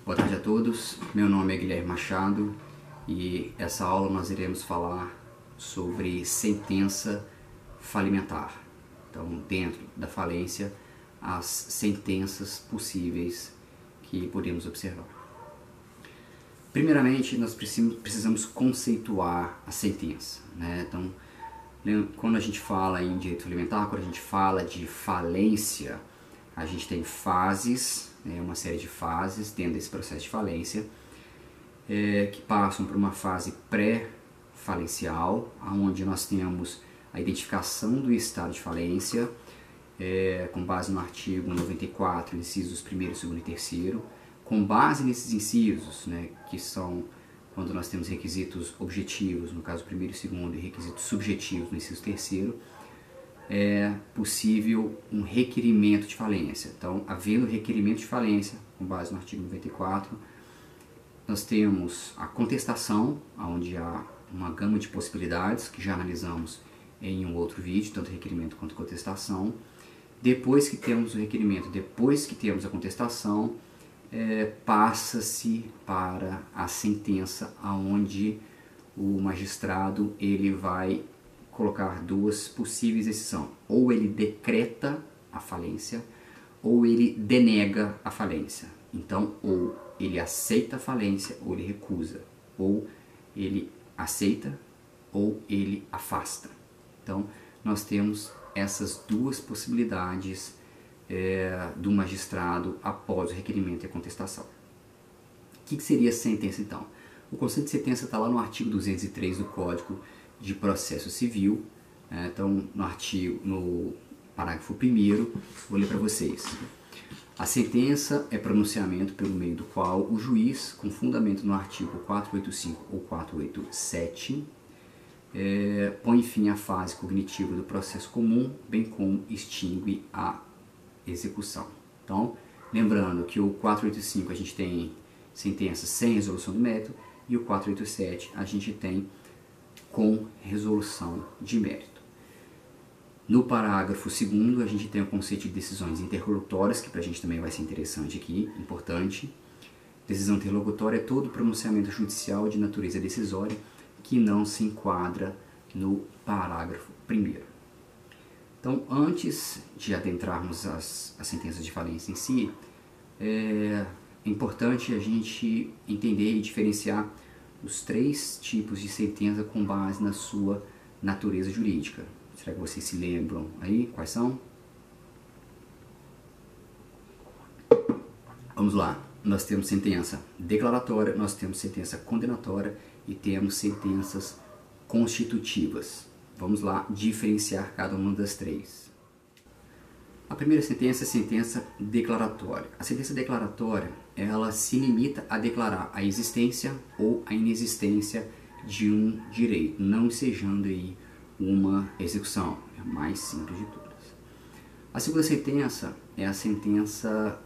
Boa tarde a todos, meu nome é Guilherme Machado e essa aula nós iremos falar sobre sentença falimentar. Então, dentro da falência, as sentenças possíveis que podemos observar. Primeiramente, nós precisamos conceituar a sentença, né? Então, quando a gente fala em direito falimentar, quando a gente fala de falência, a gente tem fases, uma série de fases dentro desse processo de falência, que passam por uma fase pré-falencial, onde nós temos a identificação do estado de falência, com base no artigo 94, incisos 1º, 2º e 3º, com base nesses incisos, que são quando nós temos requisitos objetivos, no caso 1º e 2º, e requisitos subjetivos no inciso 3º, é possível um requerimento de falência. Então, havendo requerimento de falência, com base no artigo 94, nós temos a contestação, onde há uma gama de possibilidades, que já analisamos em um outro vídeo, tanto requerimento quanto contestação. Depois que temos o requerimento, depois que temos a contestação, passa-se para a sentença, onde o magistrado ele vai colocar duas possíveis decisões. Ou ele decreta a falência, ou ele denega a falência. Então, ou ele aceita a falência, ou ele recusa. Ou ele aceita, ou ele afasta. Então, nós temos essas duas possibilidades do magistrado após o requerimento e a contestação. O que seria a sentença, então? O conceito de sentença está lá no artigo 203 do Código de Processo Civil. Então, no parágrafo 1º, vou ler para vocês. A sentença é pronunciamento pelo meio do qual o juiz, com fundamento no artigo 485 ou 487, põe fim à fase cognitiva do processo comum, bem como extingue a execução. Então, lembrando que o 485 a gente tem sentença sem resolução do mérito e o 487 a gente tem com resolução de mérito. No parágrafo 2º, a gente tem o conceito de decisões interlocutórias, que para a gente também vai ser interessante aqui, importante. Decisão interlocutória é todo pronunciamento judicial de natureza decisória que não se enquadra no parágrafo 1º. Então, antes de adentrarmos as sentenças de falência em si, é importante a gente entender e diferenciar os três tipos de sentença com base na sua natureza jurídica. Será que vocês se lembram aí? Quais são? Vamos lá. Nós temos sentença declaratória, nós temos sentença condenatória e temos sentenças constitutivas. Vamos lá diferenciar cada uma das três. A primeira sentença é a sentença declaratória. A sentença declaratória, ela se limita a declarar a existência ou a inexistência de um direito, não ensejando aí uma execução. É a mais simples de todas. A segunda sentença é a sentença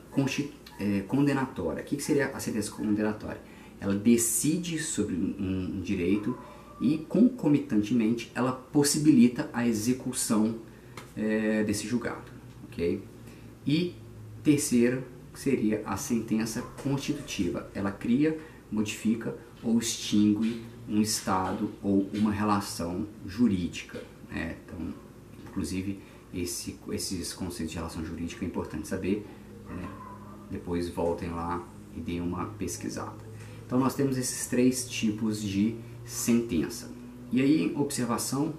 condenatória. O que seria a sentença condenatória? Ela decide sobre um direito e, concomitantemente, ela possibilita a execução desse julgado. Okay? E terceira seria a sentença constitutiva. Ela cria, modifica ou extingue um estado ou uma relação jurídica. Então, inclusive, esses conceitos de relação jurídica é importante saber. Depois voltem lá e deem uma pesquisada. Então, nós temos esses três tipos de sentença. E aí, observação,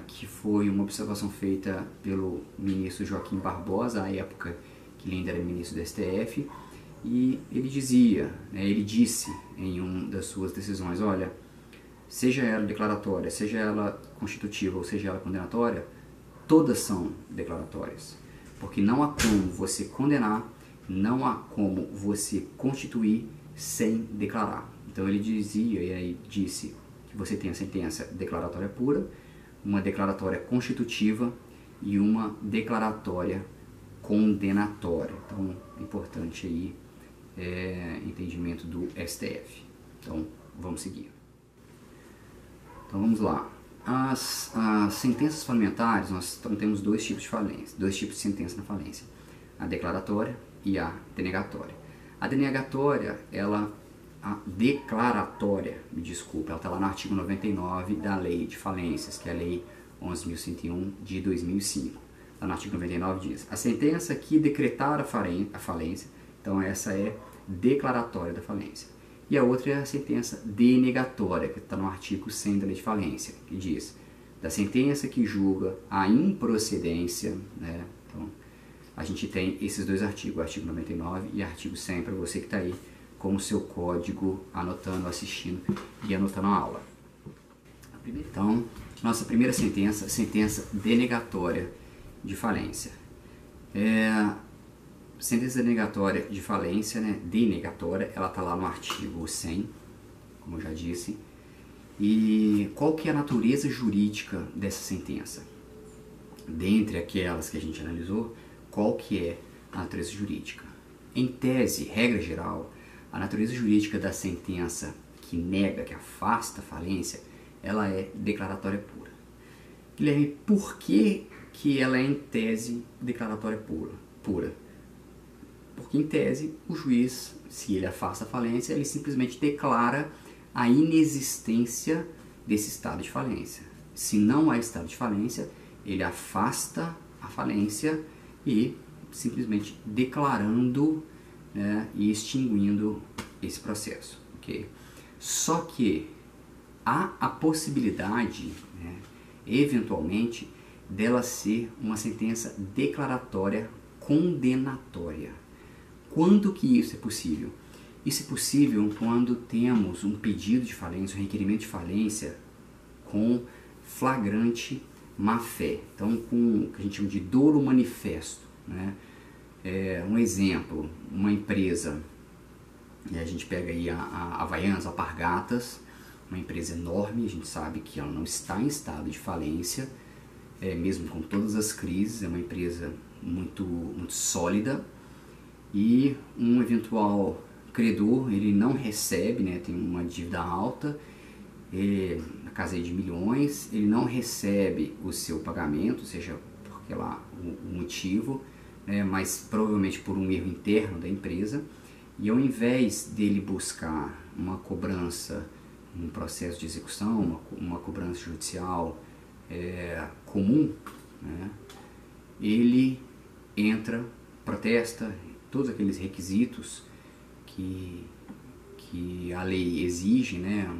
que foi uma observação feita pelo ministro Joaquim Barbosa, à época que ele ainda era ministro do STF, e ele disse em uma das suas decisões, olha, seja ela declaratória, seja ela constitutiva ou seja ela condenatória, todas são declaratórias, porque não há como você condenar, não há como você constituir sem declarar. Então ele dizia, e aí disse que você tem a sentença declaratória pura, uma declaratória constitutiva e uma declaratória condenatória. Então, é importante aí entendimento do STF. Então, vamos seguir. Então, vamos lá. As sentenças falimentares, nós temos dois tipos de falência, dois tipos de sentença na falência. A declaratória e a denegatória. A denegatória, a declaratória, me desculpa, ela está lá no artigo 99 da Lei de Falências, que é a Lei 11.101 de 2005. Lá no artigo 99 diz: a sentença que decretar a falência, então essa é declaratória da falência. E a outra é a sentença denegatória, que está no artigo 100 da Lei de Falência, que diz: da sentença que julga a improcedência, né? Então, a gente tem esses dois artigos, o artigo 99 e o artigo 100, para você que está aí com o seu código, anotando, assistindo e anotando a aula. Então, nossa primeira sentença, sentença denegatória de falência. Sentença denegatória de falência, né, denegatória, ela está lá no artigo 100, como eu já disse. E qual que é a natureza jurídica dessa sentença? Dentre aquelas que a gente analisou, qual que é a natureza jurídica? Em tese, regra geral, a natureza jurídica da sentença que nega, que afasta a falência, ela é declaratória pura. Guilherme, por que ela é em tese declaratória pura? Porque em tese o juiz, se ele afasta a falência, ele simplesmente declara a inexistência desse estado de falência. Se não há estado de falência, ele afasta a falência e simplesmente declarando, né, e extinguindo esse processo. Okay? Só que há a possibilidade, né, eventualmente, dela ser uma sentença declaratória condenatória. Quando que isso é possível? Isso é possível quando temos um pedido de falência, um requerimento de falência com flagrante má-fé. Então, com o que a gente chama de dolo manifesto. Né? Um exemplo, uma empresa, a gente pega aí a Havaianas, Alpargatas, uma empresa enorme, a gente sabe que ela não está em estado de falência, mesmo com todas as crises, é uma empresa muito, muito sólida, e um eventual credor, ele não recebe, né, tem uma dívida alta, na casa aí de milhões, ele não recebe o seu pagamento, seja porque lá o motivo, né, mas provavelmente por um erro interno da empresa, e ao invés dele buscar uma cobrança, um processo de execução, uma cobrança judicial comum, né, ele entra, protesta, todos aqueles requisitos que a lei exige, né,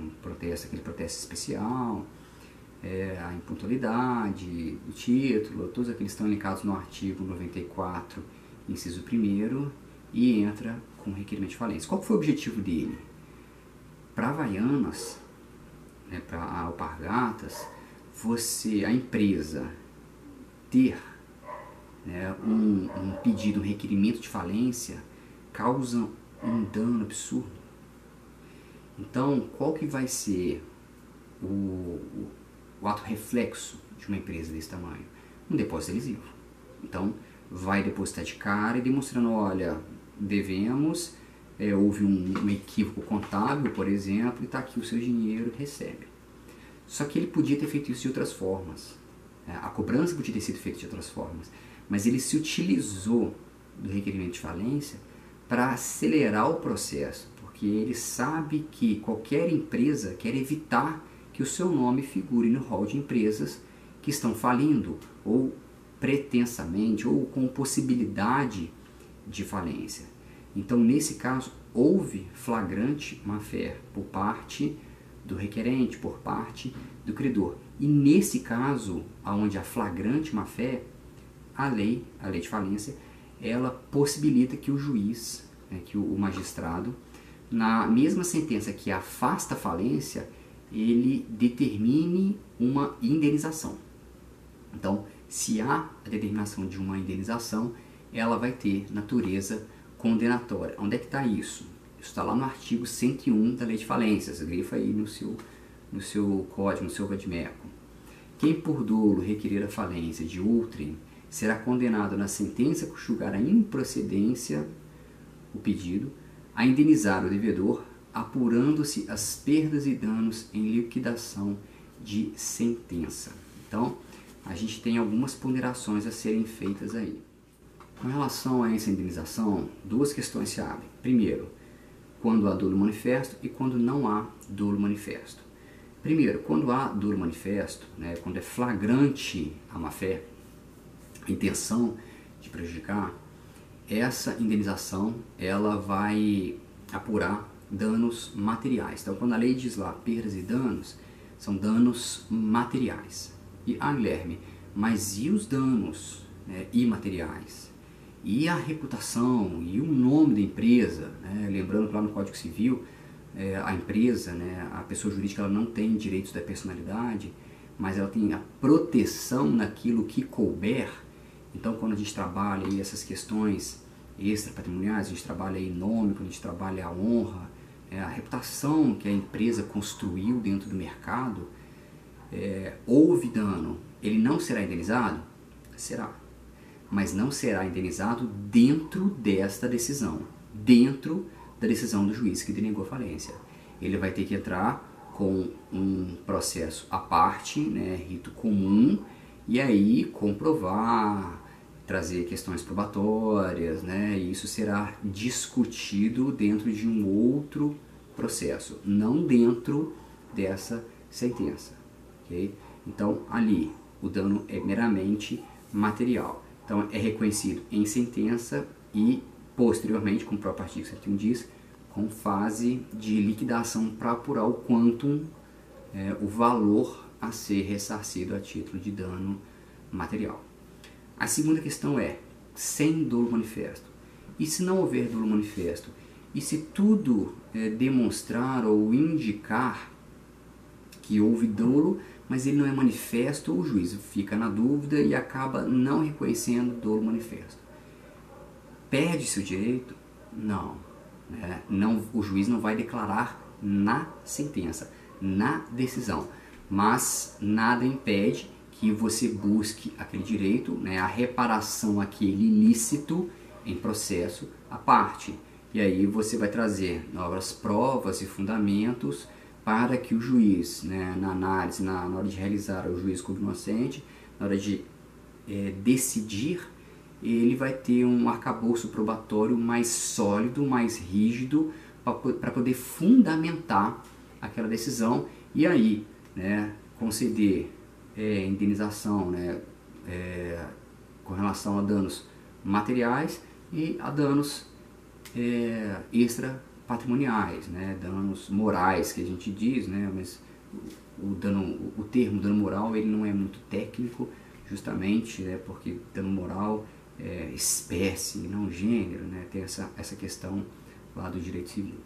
aquele protesto especial, a impuntualidade, o título, todos aqueles estão elencados no artigo 94, inciso 1º, e entra com requerimento de falência. Qual foi o objetivo dele? Para Havaianas, né, para Alpargatas, a empresa ter, né, um pedido, um requerimento de falência, causa um dano absurdo. Então, qual que vai ser o ato reflexo de uma empresa desse tamanho? Um depósito lesivo. Então, vai depositar de cara e demonstrando, olha, devemos, houve um equívoco contábil, por exemplo, e está aqui o seu dinheiro, recebe. Só que ele podia ter feito isso de outras formas. A cobrança podia ter sido feita de outras formas. Mas ele se utilizou do requerimento de falência para acelerar o processo, porque ele sabe que qualquer empresa quer evitar que o seu nome figure no rol de empresas que estão falindo, ou pretensamente, ou com possibilidade de falência. Então, nesse caso, houve flagrante má-fé por parte do requerente, por parte do credor. E nesse caso, onde há flagrante má-fé, a lei de falência, ela possibilita que o juiz, né, que o magistrado, na mesma sentença que afasta a falência, ele determine uma indenização. Então, se há a determinação de uma indenização, ela vai ter natureza condenatória. Onde é que está isso? Isso está lá no artigo 101 da Lei de Falências, grifa aí no seu código, no seu vadimeco. Quem por dolo requerer a falência de outrem será condenado na sentença que julgar a improcedência, o pedido, a indenizar o devedor, apurando-se as perdas e danos em liquidação de sentença. Então, a gente tem algumas ponderações a serem feitas aí. Com relação a essa indenização, duas questões se abrem. Primeiro, quando há dolo manifesto e quando não há dolo manifesto. Primeiro, quando há dolo manifesto, né, quando é flagrante a má-fé, a intenção de prejudicar, essa indenização ela vai apurar danos materiais. Então, quando a lei diz lá perdas e danos, são danos materiais. E, Guilherme, mas e os danos, né, imateriais? E a reputação, e o nome da empresa, né? Lembrando que lá no Código Civil, a empresa, né, a pessoa jurídica, ela não tem direitos da personalidade, mas ela tem a proteção naquilo que couber. Então, quando a gente trabalha aí essas questões extrapatrimoniais, a gente trabalha aí nome, quando a gente trabalha a honra, a reputação que a empresa construiu dentro do mercado, houve dano, ele não será indenizado? Será. Mas não será indenizado dentro desta decisão, dentro da decisão do juiz que denegou a falência. Ele vai ter que entrar com um processo à parte, né, rito comum, e aí comprovar, trazer questões probatórias, né, e isso será discutido dentro de um outro processo, não dentro dessa sentença. Okay? Então, ali, o dano é meramente material. Então, é reconhecido em sentença e, posteriormente, como o próprio artigo 101 diz, com fase de liquidação para apurar o quantum, o valor a ser ressarcido a título de dano material. A segunda questão é, sem dolo manifesto. E se não houver dolo manifesto? E se tudo demonstrar ou indicar que houve dolo, mas ele não é manifesto, o juiz fica na dúvida e acaba não reconhecendo dolo manifesto. Perde-se o direito? Não. Não. O juiz não vai declarar na sentença, na decisão, mas nada impede que você busque aquele direito, né, a reparação àquele ilícito em processo à parte. E aí você vai trazer novas provas e fundamentos para que o juiz, né, na análise, na hora de realizar o juízo culpado inocente, na hora de decidir, ele vai ter um arcabouço probatório mais sólido, mais rígido, para poder fundamentar aquela decisão e aí, né, conceder indenização, né, com relação a danos materiais e a danos extrapatrimoniais, né, danos morais que a gente diz, né, mas o termo dano moral ele não é muito técnico, justamente, né, porque dano moral é espécie, não gênero, né, tem essa questão lá do direito civil,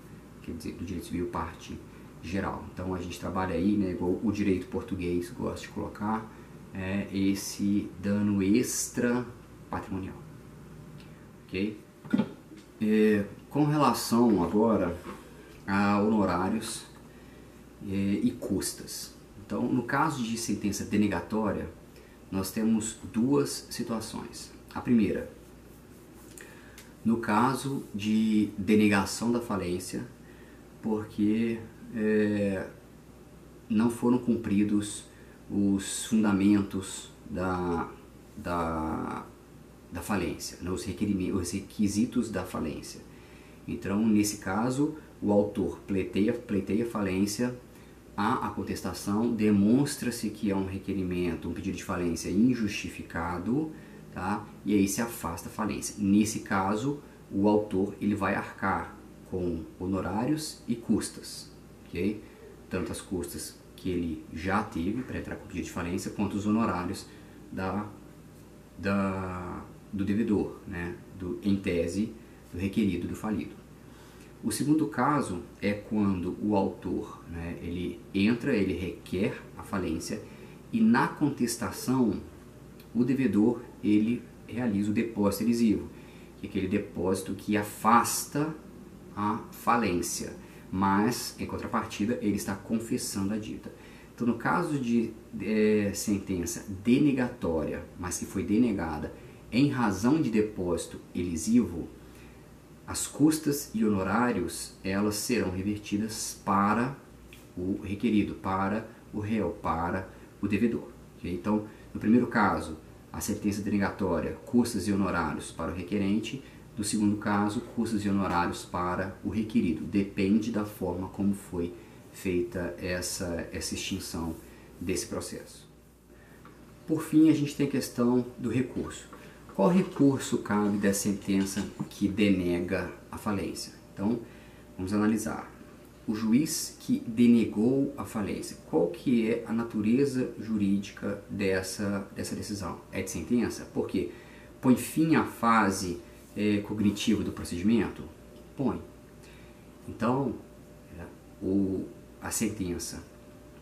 quer dizer, do direito civil parte geral. Então a gente trabalha aí, né, igual o direito português gosta de colocar, esse dano extra patrimonial. Ok? Com relação agora a honorários e custas. Então, no caso de sentença denegatória, nós temos duas situações. A primeira, no caso de denegação da falência, porque não foram cumpridos os fundamentos da falência, né, os requisitos da falência. Então, nesse caso, o autor pleiteia a falência, há a contestação, demonstra-se que é um requerimento, um pedido de falência injustificado, tá? E aí se afasta a falência. Nesse caso, o autor ele vai arcar com honorários e custas, ok? Tanto as custas que ele já teve para entrar com o pedido de falência, quanto os honorários do devedor, né? Em tese, do requerido, do falido. O segundo caso é quando o autor, né, ele requer a falência e na contestação o devedor ele realiza o depósito elisivo, que é aquele depósito que afasta a falência, mas em contrapartida ele está confessando a dívida. Então, no caso de sentença denegatória, mas que foi denegada em razão de depósito elisivo, as custas e honorários elas serão revertidas para o requerido, para o réu, para o devedor. Okay? Então, no primeiro caso, a sentença denegatória, custas e honorários para o requerente. No segundo caso, custas e honorários para o requerido. Depende da forma como foi feita essa extinção desse processo. Por fim, a gente tem a questão do recurso. Qual recurso cabe da sentença que denega a falência? Então, vamos analisar. O juiz que denegou a falência, qual que é a natureza jurídica dessa decisão? É de sentença? Por quê? Põe fim à fase cognitiva do procedimento? Põe. Então, a sentença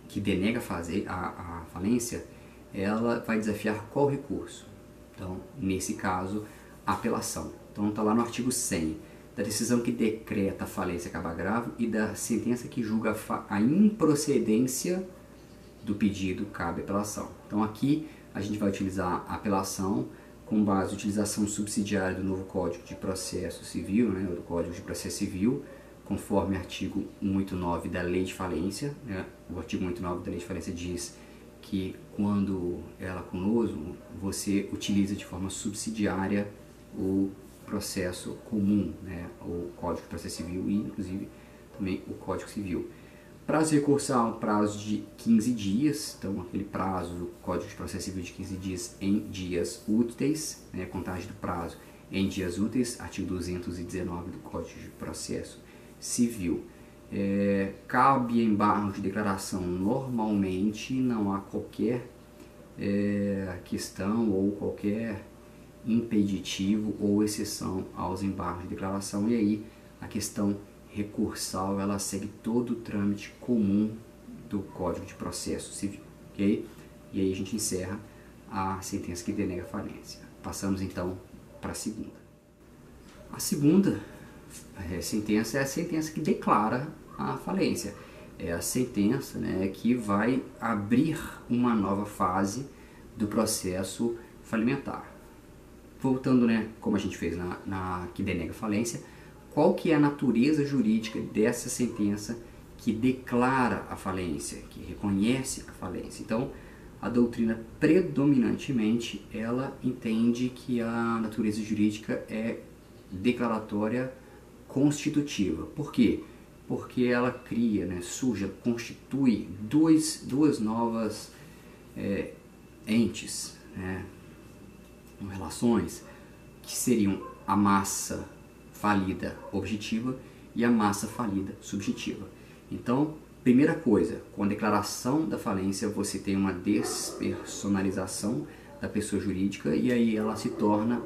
que denega a falência, ela vai desafiar qual recurso? Então, nesse caso, a apelação. Então, está lá no artigo 100, da decisão que decreta a falência cabra-gravo e da sentença que julga a improcedência do pedido cabe apelação. Então, aqui a gente vai utilizar a apelação com base na utilização subsidiária do novo Código de Processo Civil, né, do Código de Processo Civil, conforme o artigo 189 da Lei de Falência. Né? O artigo 189 da Lei de Falência diz que quando ela conosco, você utiliza de forma subsidiária o processo comum, né? O Código de Processo Civil e, inclusive, também o Código Civil. Prazo recursal, prazo de 15 dias, então aquele prazo do Código de Processo Civil de 15 dias em dias úteis, né? Contagem do prazo em dias úteis, artigo 219 do Código de Processo Civil. Cabe embargo de declaração normalmente, não há qualquer questão ou qualquer impeditivo ou exceção aos embargos de declaração, e aí a questão recursal ela segue todo o trâmite comum do Código de Processo Civil, ok? E aí a gente encerra a sentença que denega a falência. Passamos então para a segunda. A segunda sentença é a sentença que declara a falência. É a sentença, né, que vai abrir uma nova fase do processo falimentar. Voltando, né, como a gente fez na que denega a falência, qual que é a natureza jurídica dessa sentença que declara a falência, que reconhece a falência? Então, a doutrina predominantemente ela entende que a natureza jurídica é declaratória constitutiva. Por quê? Porque ela cria, né, surge, constitui duas novas entes, né, relações, que seriam a massa falida objetiva e a massa falida subjetiva. Então, primeira coisa, com a declaração da falência você tem uma despersonalização da pessoa jurídica e aí ela se torna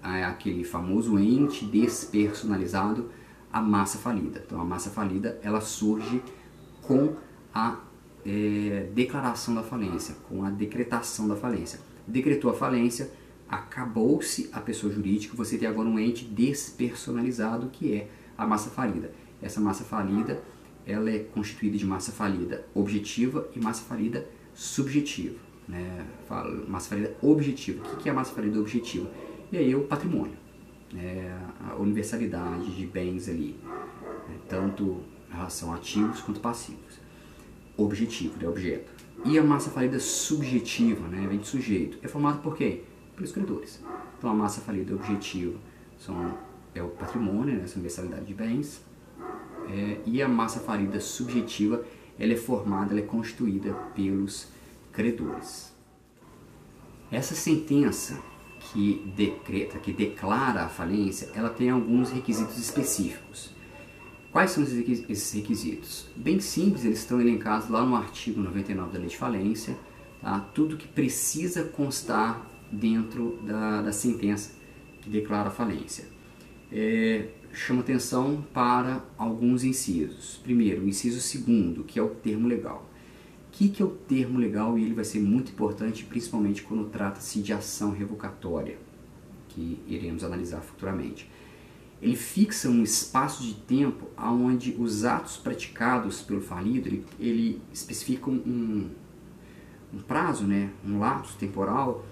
aquele famoso ente despersonalizado, a massa falida. Então a massa falida ela surge com a declaração da falência, com a decretação da falência. Decretou a falência, acabou-se a pessoa jurídica, você tem agora um ente despersonalizado que é a massa falida. Essa massa falida ela é constituída de massa falida objetiva e massa falida subjetiva, né? Massa falida objetiva. O que é a massa falida objetiva? E aí o patrimônio, a universalidade de bens ali, tanto em relação a ativos quanto passivos. Objetivo, é objeto. E a massa falida subjetiva, né, vem de sujeito, é formada por quem? Pelos credores. Então a massa falida objetiva é o patrimônio, né, essa universalidade de bens, e a massa falida subjetiva ela é formada, ela é constituída pelos credores. Essa sentença que declara a falência, ela tem alguns requisitos específicos. Quais são esses requisitos? Bem simples, eles estão elencados lá no artigo 99 da Lei de Falência, tá? Tudo que precisa constar dentro da sentença que declara a falência. Chama atenção para alguns incisos. Primeiro, o inciso 2º, que é o termo legal. O que é o termo legal? E ele vai ser muito importante, principalmente quando trata-se de ação revocatória, que iremos analisar futuramente. Ele fixa um espaço de tempo onde os atos praticados pelo falido, ele especifica um prazo, né, um lapso temporal,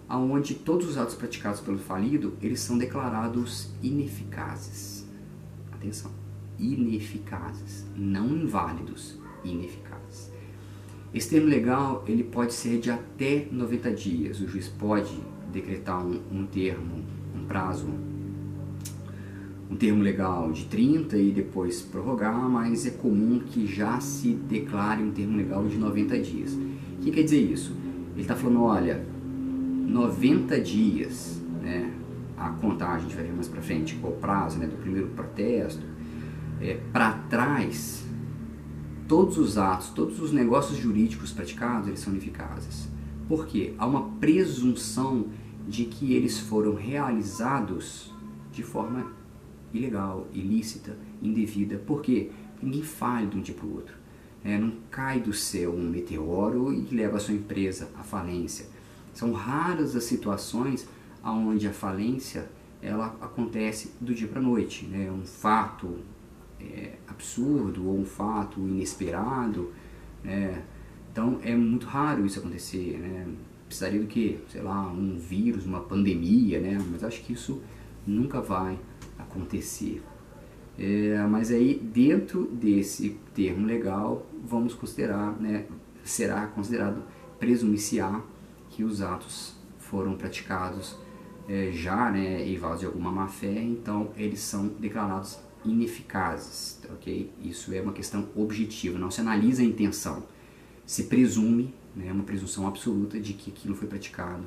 onde todos os atos praticados pelo falido, eles são declarados ineficazes. Atenção, ineficazes, não inválidos, ineficazes. Esse termo legal ele pode ser de até 90 dias. O juiz pode decretar um prazo, um termo legal de 30 e depois prorrogar, mas é comum que já se declare um termo legal de 90 dias. O que quer dizer isso? Ele está falando, olha, 90 dias, né, a contagem, a gente vai ver mais para frente qual o prazo, né, do primeiro protesto, para trás, todos os atos, todos os negócios jurídicos praticados, eles são ineficazes. Por quê? Há uma presunção de que eles foram realizados de forma ilegal, ilícita, indevida. Por quê? Ninguém falha de um dia para o outro. Não cai do céu um meteoro e leva a sua empresa à falência. São raras as situações onde a falência ela acontece do dia para a noite. Um fato absurdo ou um fato inesperado. Então é muito raro isso acontecer. Precisaria do que? Sei lá, um vírus, uma pandemia, mas acho que isso nunca vai acontecer. Mas aí dentro desse termo legal vamos considerar, será considerado presume-se-á que os atos foram praticados eivados de alguma má-fé, então eles são declarados ineficazes, ok? Isso é uma questão objetiva, não se analisa a intenção, se presume, uma presunção absoluta de que aquilo foi praticado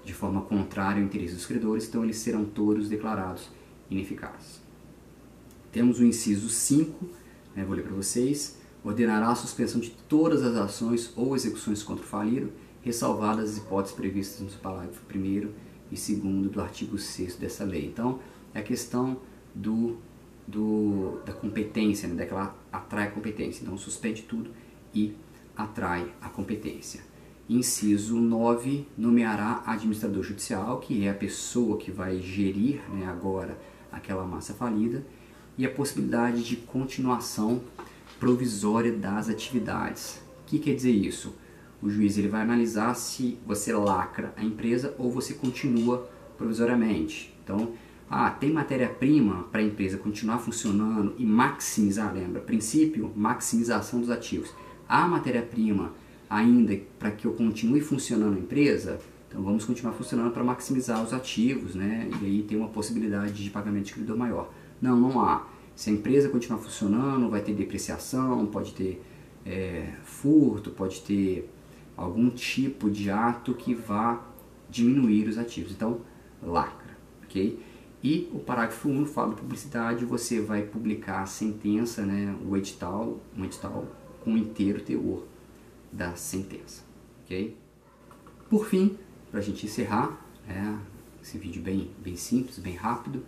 de forma contrária ao interesse dos credores, então eles serão todos declarados ineficazes. Temos o inciso 5, vou ler para vocês: ordenará a suspensão de todas as ações ou execuções contra o falido, ressalvadas as hipóteses previstas no parágrafo 1º e 2º do artigo 6º dessa lei. Então, é a questão da competência, daquela atrai a competência. Então, suspende tudo e atrai a competência. Inciso 9, nomeará administrador judicial, que é a pessoa que vai gerir agora aquela massa falida, e a possibilidade de continuação provisória das atividades. O que quer dizer isso? O juiz ele vai analisar se você lacra a empresa ou você continua provisoriamente. Então, tem matéria-prima para a empresa continuar funcionando e maximizar, lembra? Princípio, maximização dos ativos. Há matéria-prima ainda para que eu continue funcionando a empresa? Então vamos continuar funcionando para maximizar os ativos, E aí tem uma possibilidade de pagamento de credor maior. Não há. Se a empresa continuar funcionando, vai ter depreciação, pode ter furto, pode ter algum tipo de ato que vá diminuir os ativos. Então, lacra, ok? E o parágrafo 1 fala de publicidade, você vai publicar a sentença, o edital, um edital com o inteiro teor da sentença, ok? Por fim, para a gente encerrar, esse vídeo bem simples, bem rápido,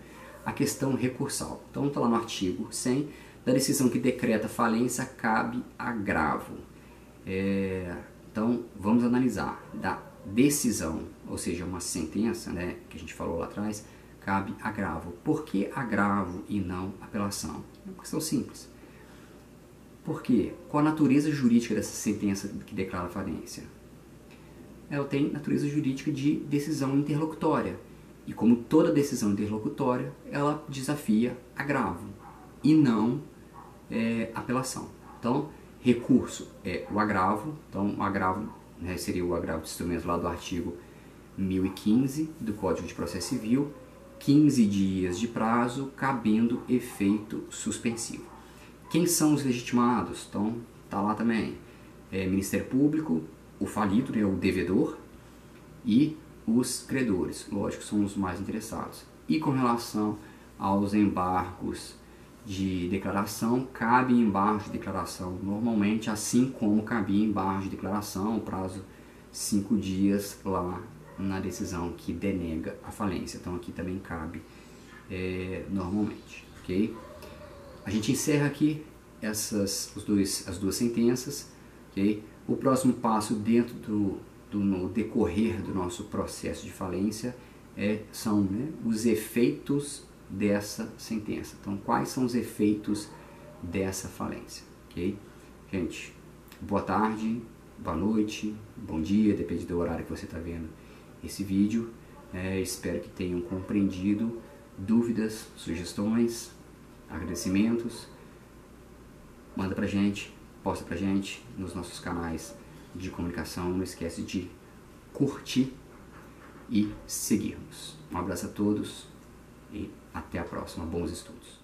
a questão recursal. Então está lá no artigo 100, da decisão que decreta falência cabe agravo. Então vamos analisar da decisão, ou seja, uma sentença, que a gente falou lá atrás, cabe agravo. Por que agravo e não apelação? É uma questão simples. Por quê? Qual a natureza jurídica dessa sentença que declara falência? Ela tem natureza jurídica de decisão interlocutória. E como toda decisão interlocutória, ela desafia agravo e não apelação. Então, recurso é o agravo. Então, o agravo seria o agravo de instrumento lá do artigo 1015 do Código de Processo Civil, 15 dias de prazo, cabendo efeito suspensivo. Quem são os legitimados? Então, está lá também. Ministério Público, o falido, o devedor, e os credores, lógico, são os mais interessados. E com relação aos embargos de declaração, cabe embargo de declaração normalmente, assim como cabia embargo de declaração, o prazo 5 dias lá na decisão que denega a falência. Então aqui também cabe normalmente, ok? A gente encerra aqui as duas sentenças, ok? O próximo passo dentro no decorrer do nosso processo de falência são os efeitos dessa sentença. Então, quais são os efeitos dessa falência? Ok? Gente, boa tarde, boa noite, bom dia, depende do horário que você está vendo esse vídeo. Espero que tenham compreendido. Dúvidas, sugestões, agradecimentos, manda pra gente posta pra gente nos nossos canais de comunicação. Não esquece de curtir e seguirmos. Um abraço a todos e até a próxima. Bons estudos.